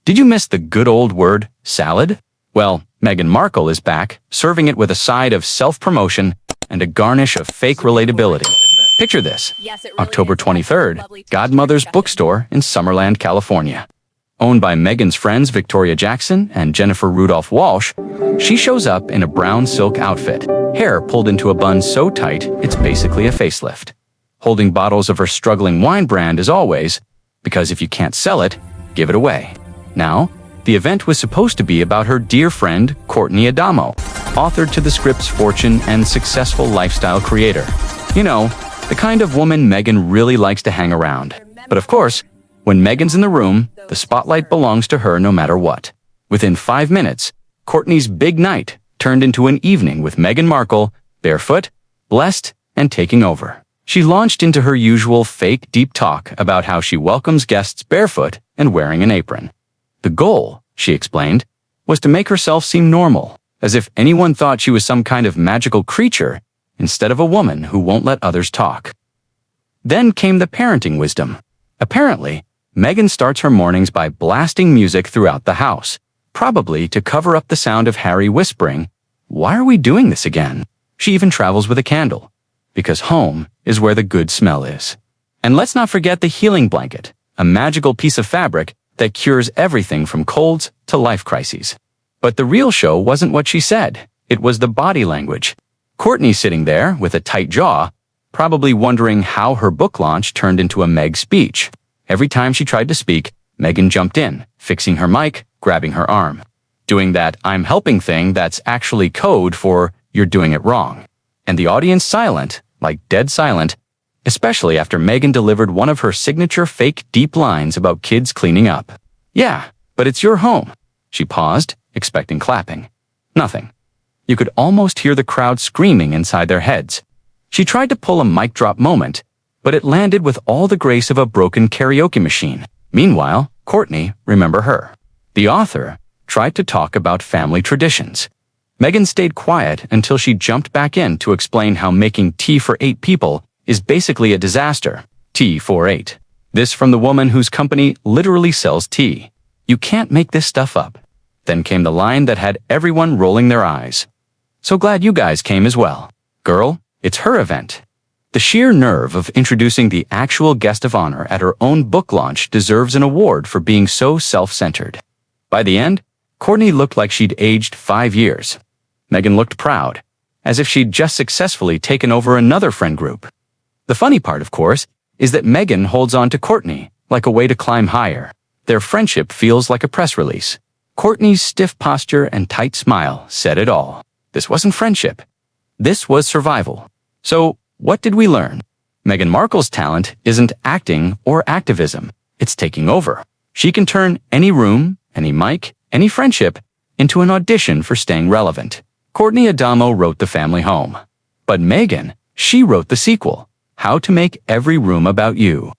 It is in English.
Did you miss the good old word, salad? Well, Meghan Markle is back, serving it with a side of self-promotion and a garnish of fake relatability. Picture this. October 23rd, Godmother's Bookstore in Summerland, California. Owned by Meghan's friends Victoria Jackson and Jennifer Rudolph Walsh, she shows up in a brown silk outfit, hair pulled into a bun so tight it's basically a facelift. Holding bottles of her struggling wine brand as always, because if you can't sell it, give it away. Now, the event was supposed to be about her dear friend, Courtney Adamo, author to the script's fortune and successful lifestyle creator. You know, the kind of woman Meghan really likes to hang around. But of course, when Meghan's in the room, the spotlight belongs to her no matter what. Within 5 minutes, Courtney's big night turned into an evening with Meghan Markle, barefoot, blessed, and taking over. She launched into her usual fake deep talk about how she welcomes guests barefoot and wearing an apron. The goal, she explained, was to make herself seem normal, as if anyone thought she was some kind of magical creature instead of a woman who won't let others talk. Then came the parenting wisdom. Apparently, Meghan starts her mornings by blasting music throughout the house, probably to cover up the sound of Harry whispering, "Why are we doing this again?" She even travels with a candle, because home is where the good smell is. And let's not forget the healing blanket, a magical piece of fabric that cures everything from colds to life crises. But the real show wasn't what she said. It was the body language. Courtney sitting there with a tight jaw, probably wondering how her book launch turned into a Meg speech. Every time she tried to speak, Meghan jumped in, fixing her mic, grabbing her arm, doing that "I'm helping" thing that's actually code for "you're doing it wrong." And the audience silent, like dead silent, especially after Meghan delivered one of her signature fake deep lines about kids cleaning up. "Yeah, but it's your home." She paused, expecting clapping. Nothing. You could almost hear the crowd screaming inside their heads. She tried to pull a mic drop moment, but it landed with all the grace of a broken karaoke machine. Meanwhile, Courtney, remember her, the author, tried to talk about family traditions. Meghan stayed quiet until she jumped back in to explain how making tea for 8 people is basically a disaster. Tea for 8. This from the woman whose company literally sells tea. You can't make this stuff up. Then came the line that had everyone rolling their eyes. "So glad you guys came as well. Girl, it's her event." The sheer nerve of introducing the actual guest of honor at her own book launch deserves an award for being so self-centered. By the end, Courtney looked like she'd aged 5 years. Meghan looked proud, as if she'd just successfully taken over another friend group. The funny part, of course, is that Meghan holds on to Courtney like a way to climb higher. Their friendship feels like a press release. Courtney's stiff posture and tight smile said it all. This wasn't friendship. This was survival. So, what did we learn? Meghan Markle's talent isn't acting or activism. It's taking over. She can turn any room, any mic, any friendship into an audition for staying relevant. Courtney Adamo wrote The Family Home. But Meghan, she wrote the sequel, How to Make Every Room About You.